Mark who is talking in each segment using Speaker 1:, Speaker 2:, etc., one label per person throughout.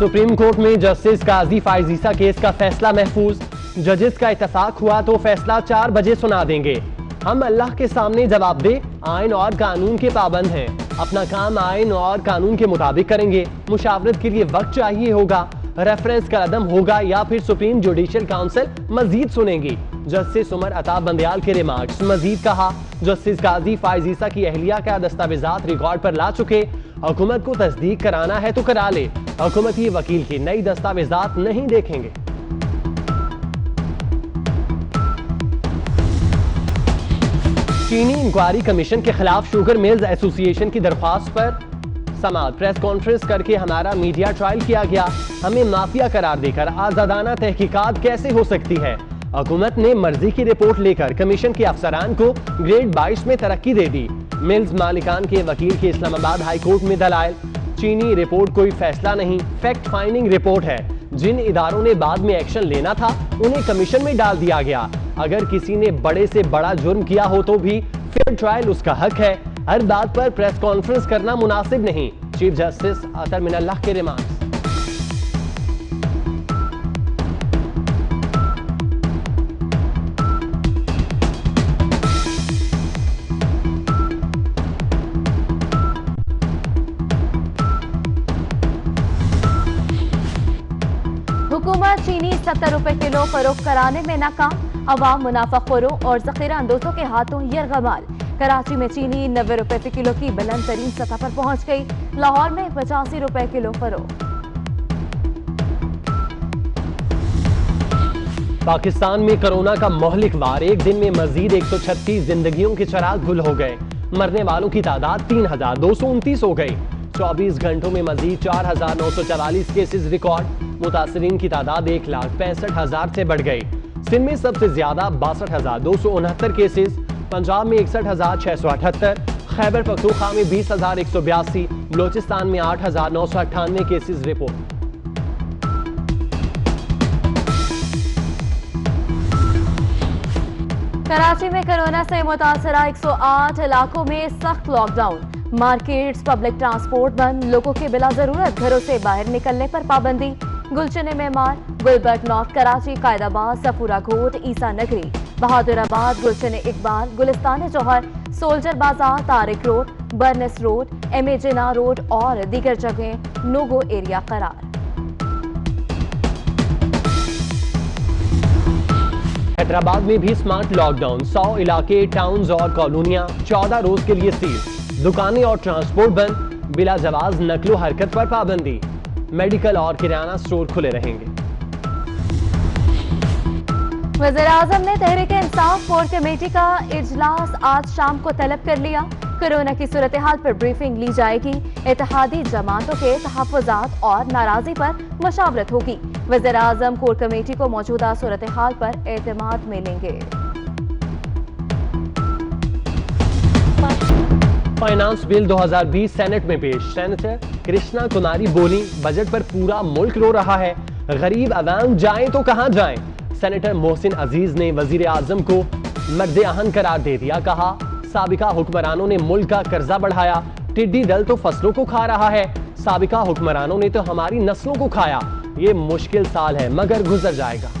Speaker 1: Supreme court में justice काजी फायजीसा case का फैसला महफूज। जजेस का इत्तेफाक हुआ तो फैसला 4 बजे सुना देंगे। हम अल्लाह के सामने जवाब दे आइन और कानून के पाबंद हैं। अपना काम आइन और कानून के मुताबिक करेंगे। मुशावरत के लिए वक्त चाहिए होगा। रेफरेंस का अदम होगा या फिर सुप्रीम जुडिशियल काउंसिल मजीद सुनेगी। जस्टिस उमर अता बंदयाल के रिमार्क्स। मजीद कहा, जस्टिस काजी फायजीसा की अहलिया का दस्तावेजात रिकॉर्ड पर ला चुके। हुकूमत को तस्दीक कराना है तो करा ले। हुकूमती वकील की नई दस्तावेजात नहीं देखेंगे। चीनी इंक्वायरी कमीशन के खिलाफ शुगर मिल्स एसोसिएशन की दरख्वास्त पर समाअत। प्रेस कॉन्फ्रेंस करके हमारा मीडिया ट्रायल किया गया। हमें माफिया करार देकर आजादाना तहकीकात कैसे हो सकती है। हुकूमत ने मर्जी की रिपोर्ट लेकर कमीशन के अफसरान को ग्रेड 22 में तरक्की दे दी। मिल्स मालिकान के वकील के इस्लामाबाद हाई कोर्ट में दलाइल। चीनी रिपोर्ट कोई फैसला नहीं, फैक्ट फाइंडिंग रिपोर्ट है। जिन इदारों ने बाद में एक्शन लेना था उन्हें कमीशन में डाल दिया गया। अगर किसी ने बड़े से बड़ा जुर्म किया हो तो भी फेयर ट्रायल उसका हक है। हर बात पर प्रेस कॉन्फ्रेंस करना मुनासिब नहीं। चीफ जस्टिस अतर मिनल्लाह के रिमार्क्स।
Speaker 2: हुकूमत चीनी 70 रुपए किलो फरोख्त कराने में नाकाम। अवाम मुनाफाखोरों और जखीरा अंदोजों के हाथों यरगमाल। कराची में चीनी 90 रुपए फी किलो की बुलंद तरीन सतह पर पहुंच गई। लाहौर में 85 रुपए किलो फरोख्त।
Speaker 1: पाकिस्तान में कोरोना का मोहलिक वार। एक दिन में मजीद 136 जिंदगियों के चिराग गुल हो गए। मरने वालों की तादाद 3229 हो गई। 24 घंटों में मजीद 4944 केसेस रिकॉर्ड। मुतासरीन की तादाद 1,65,000 से बढ़ गई। सिंध में सबसे ज्यादा 62,269 केसेस। पंजाब में 61,678। खैबर पख्तूनख्वा में 20,182। बलोचिस्तान में 8,998 केसेस रिपोर्ट।
Speaker 2: कराची में कोरोना से मुतासरा 108 इलाकों में सख्त लॉकडाउन। मार्केट्स, पब्लिक ट्रांसपोर्ट बंद। लोगों के बिला जरूरत घरों से बाहर निकलने पर पाबंदी। गुलशन मेमार, गुलबर्ग नॉर्थ कराची, कायदाबाद, सफूरा घोट, ईसा नगरी, बहादुराबाद, गुलशन इकबाल, गुलिस्तान जौहर, सोल्जर बाजार, Tariq road, Berners road, MA जिना रोड और दीगर जगह नो-गो एरिया करार।
Speaker 1: हैदराबाद में भी स्मार्ट लॉकडाउन। 100 इलाके, टाउन्स और कॉलोनियां 14 रोज के लिए सील। दुकानें और ट्रांसपोर्ट बंद। बिला जवाज नकलो हरकत पर पाबंदी। मेडिकल और किराना स्टोर खुले रहेंगे।
Speaker 2: वज़ीर-ए-आज़म ने तहरीक-ए-इंसाफ कोर कमेटी का इजलास आज शाम को तलब कर लिया। कोरोना की सूरत हाल पर ब्रीफिंग ली जाएगी। इत्तेहादी जमातों के तहफ़्फ़ुज़ात और नाराजी पर मशावरत होगी। वज़ीर-ए-आज़म कोर कमेटी को मौजूदा सूरत हाल पर एतमाद में लेंगे।
Speaker 1: फाइनेंस बिल 2020 सेनेट में पेश। सेनेटर कृष्णा कुमारी बोली, बजट पर पूरा मुल्क रो रहा है। गरीब अवाम जाएं तो कहां जाएं। सेनेटर मोहसिन अजीज ने वजीर आजम को मर्द आहन करार दे दिया। कहा, साबिका हुक्मरानों ने मुल्क का कर्जा बढ़ाया। टिड्डी दल तो फसलों को खा रहा है। साबिका हुक्मरानों ने तो हमारी नस्लों को खाया। ये मुश्किल साल है मगर गुजर जाएगा।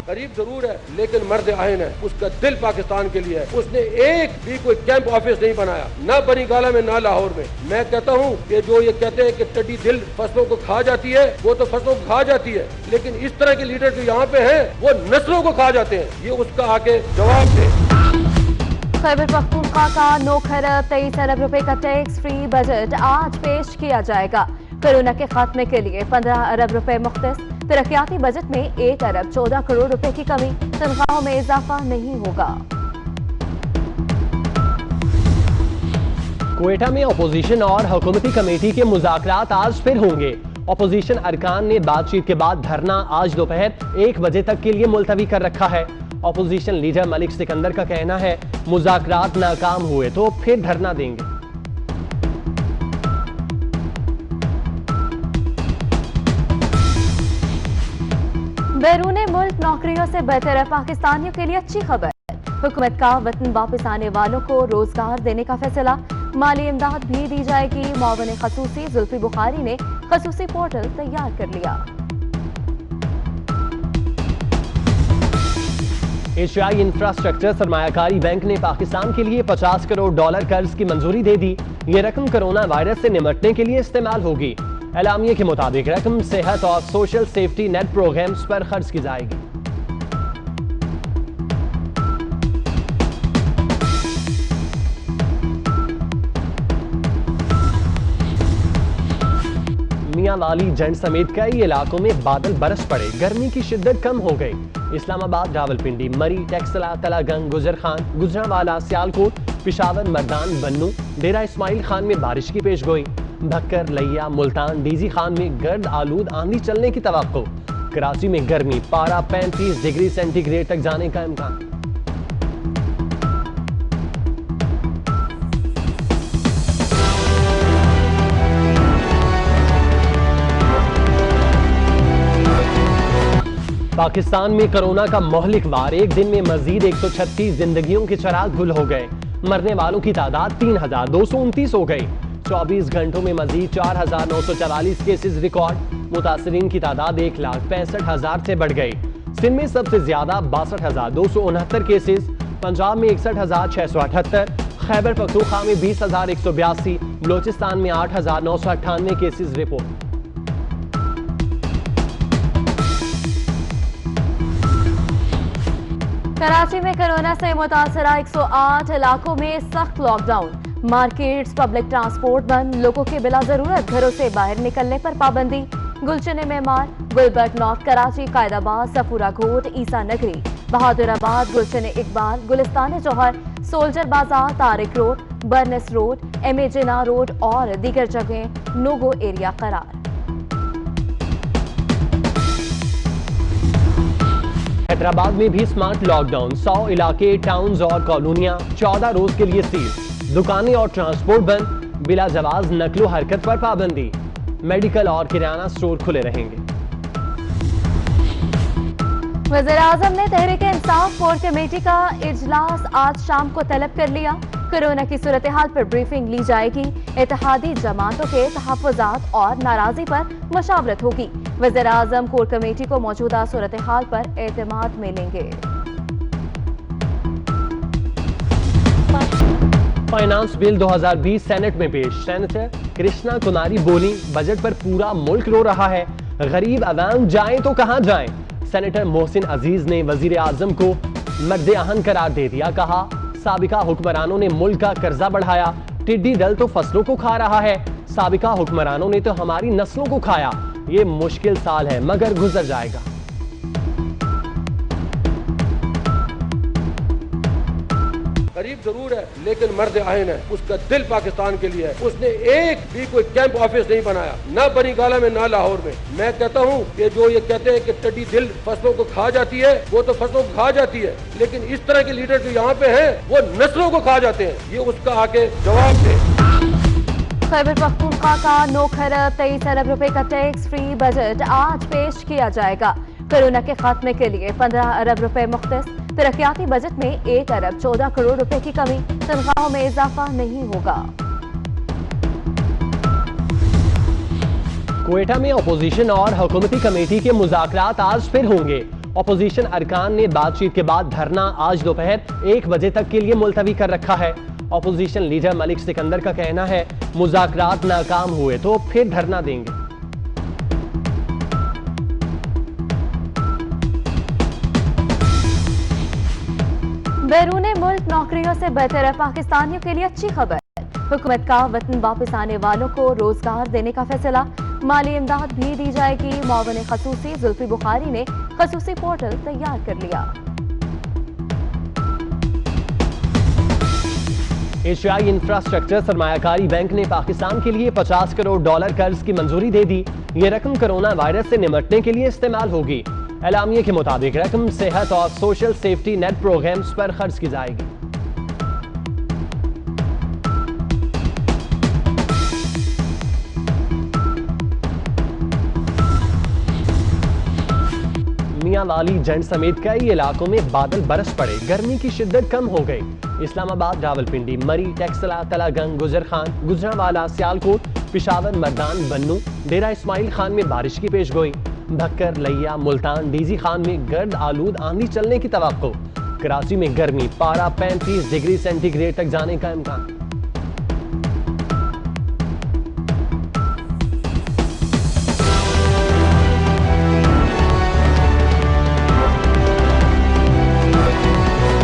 Speaker 3: गरीब जरूर है लेकिन मर्द आइन है। उसका दिल पाकिस्तान के लिए है। उसने एक भी कोई कैंप ऑफिस नहीं बनाया, ना बनीगाला में ना लाहौर में। मैं कहता हूँ कि जो ये कहते हैं कि टिड्डी दिल फसलों को खा जाती है, वो तो फसलों को खा जाती है, लेकिन इस तरह के लीडर जो यहाँ पे हैं वो नस्लों को खा जाते हैं। ये उसका आके जवाब दे।
Speaker 2: खैबर पख्तूनख्वा का 9 खरब 23 अरब रुपए का टैक्स फ्री बजट आज पेश किया जाएगा। कोरोना के खात्मे के लिए 15 अरब रुपए मुख्तस। तरक्याती बजट में 1 अरब 14 करोड़ रुपए की कमी। तनख्वाहों में इजाफा नहीं होगा।
Speaker 1: क्वेटा में अपोजिशन और हुकूमती कमेटी के मुज़ाकरात आज फिर होंगे। अपोजिशन अरकान ने बातचीत के बाद धरना आज दोपहर 1 बजे तक के लिए मुलतवी कर रखा है। अपोजिशन लीडर मलिक सिकंदर का कहना है, मुज़ाकरात नाकाम हुए तो फिर धरना देंगे।
Speaker 2: बैरूने मुल्क नौकरियों से बेहतर पाकिस्तानियों के लिए अच्छी खबर। हुकूमत का वतन वापस आने वालों को रोजगार देने का फैसला। माली इमदाद भी दी जाएगी। मुआवन खसूसी जुल्फी बुखारी ने खसूसी पोर्टल तैयार कर लिया।
Speaker 1: एशियाई इंफ्रास्ट्रक्चर सरमायाकारी बैंक ने पाकिस्तान के लिए $50 करोड़ कर्ज की मंजूरी दे दी। ये रकम कोरोना वायरस से निपटने के लिए इस्तेमाल होगी। एलामिये के मुताबिक रकम सेहत और सोशल सेफ्टी नेट प्रोग्राम्स पर खर्च की जाएगी। मियां वाली जंड समेत कई इलाकों में बादल बरस पड़े, गर्मी की शिद्दत कम हो गई। इस्लामाबाद, रावलपिंडी, मरी, टेक्सला, तलागंग, गुजरखान, गुजरांवाला, सियालकोट, पिशावर, मर्दान, बन्नू, डेरा इस्माइल खान में बारिश की पेशगोई। भक्कर, लैया, मुल्तान, डीजी खान में गर्द आलूद आंधी चलने की तवक्को। कराची में गर्मी, पारा 35 डिग्री सेंटीग्रेड तक जाने का इम्कान। पाकिस्तान में कोरोना का मोहलिक वार, एक दिन में मजीद 136 जिंदगियों के चिराग गुल हो गए। मरने वालों की तादाद 3229 हो गई। 24 घंटों में मजीद 4944 केसेस रिकॉर्ड। मुतासरीन की तादाद 1,65,000 से बढ़ गई। सिंध में सबसे ज्यादा 62,269 केसेस, पंजाब में 61,678, खैबर पख्तूनख्वा में 20,182, बलोचिस्तान में 8,998 केसेस रिपोर्ट।
Speaker 2: कराची में कोरोना से मुतासरा 108 इलाकों में सख्त लॉकडाउन। मार्केट्स, पब्लिक ट्रांसपोर्ट बंद, लोगों के बिला जरूरत घरों से बाहर निकलने पर पाबंदी। गुलशन मेमार, गुलबर्ग नॉर्थ कराची, कायदाबाद, सफूरा घोट, ईसा नगरी, बहादुराबाद, गुलशन इकबाल, गुलिस्तान जौहर, सोल्जर बाजार, Tariq road, burns road, MA जिना रोड और दीगर जगह नो-गो एरिया करार।
Speaker 1: हैदराबाद में भी स्मार्ट लॉकडाउन, 100 इलाके, टाउन्स और कॉलोनियां 14 रोज के लिए सील। दुकानें और ट्रांसपोर्ट बंद, बिला जवाज नकलो हरकत पर पाबंदी। मेडिकल और किराना स्टोर खुले रहेंगे।
Speaker 2: वज़ीर-ए-आज़म ने तहरीक इंसाफ कोर कमेटी का इजलास आज शाम को तलब कर लिया। कोरोना की सूरत हाल पर ब्रीफिंग ली जाएगी। इत्तेहादी जमातों के तहफ़्फ़ुज़ात और नाराजी पर मशावरत होगी। वज़ीर-ए-आज़म कोर कमेटी को मौजूदा सूरत हाल पर एतमाद में लेंगे।
Speaker 1: फाइनेंस बिल 2020 सेनेट में पेश। सेनेटर कृष्णा कुमारी बोली, बजट पर पूरा मुल्क रो रहा है, गरीब अवाम जाएं तो कहां जाएं। सेनेटर मोहसिन अजीज ने वजीर आजम को मद्दे अहन करार दे दिया। कहा, साबिका हुक्मरानों ने मुल्क का कर्जा बढ़ाया, टिड्डी दल तो फसलों को खा रहा है। साबिका हुक्मरानों ने तो हमारी नस्लों को खाया। ये मुश्किल साल है मगर गुजर जाएगा।
Speaker 3: गरीब जरूर है लेकिन मर्द आइन है, उसका दिल पाकिस्तान के लिए है। उसने एक भी कोई कैंप ऑफिस नहीं बनाया, ना बनीगाला में ना लाहौर में। मैं कहता हूँ कि जो ये कहते हैं कि टिड्डी दिल फसलों को खा जाती है, वो तो फसलों को खा जाती है, लेकिन इस तरह के लीडर जो यहाँ पे हैं वो नस्लों को खा जाते हैं। ये उसका आके जवाब दे।
Speaker 2: खैबर पख्तूनख्वा का 9 खरब 23 अरब रुपए का टैक्स फ्री बजट आज पेश किया जाएगा। कोरोना के खात्मे के लिए 15 अरब रुपए मुख्तस। तरक्याती बजट में 1 अरब 14 करोड़ रुपए की कमी। तनख्वाहों में इजाफा नहीं होगा।
Speaker 1: क्वेटा में अपोजिशन और हुकूमती कमेटी के मुज़ाकरात आज फिर होंगे। अपोजिशन अरकान ने बातचीत के बाद धरना आज दोपहर 1 बजे तक के लिए मुलतवी कर रखा है। अपोजिशन लीडर मलिक सिकंदर का कहना है, मुज़ाकरात नाकाम हुए तो फिर धरना देंगे।
Speaker 2: बैरूने मुल्क नौकरियों से बेहतर पाकिस्तानियों के लिए अच्छी खबर। हुकूमत का वतन वापस आने वालों को रोजगार देने का फैसला। माली इमदाद भी दी जाएगी। मुआवन खसूसी जुल्फी बुखारी ने खसूसी पोर्टल तैयार कर लिया।
Speaker 1: एशियाई इंफ्रास्ट्रक्चर सरमायाकारी बैंक ने पाकिस्तान के लिए $50 करोड़ कर्ज की मंजूरी दे दी। ये रकम कोरोना वायरस से निपटने के लिए इस्तेमाल होगी। एलामिये के मुताबिक रकम सेहत और सोशल सेफ्टी नेट प्रोग्राम्स पर खर्च की जाएगी। वाली जंड समेत कई इलाकों में बादल बरस पड़े, गर्मी की शिद्दत कम हो गई। इस्लामाबाद, रावलपिंडी, मरी, टेक्सला, तलागंग, गुजर खान, गुजरांवाला, सियालकोट, पिशावर, मर्दान, बन्नू, डेरा इस्माइल खान में बारिश की पेशगोई। भक्कर, लैया, मुल्तान, डीजी खान में गर्द आलूद आंधी चलने की तवक्को। कराची में गर्मी, पारा 35 डिग्री सेंटीग्रेड तक जाने का इम्कान।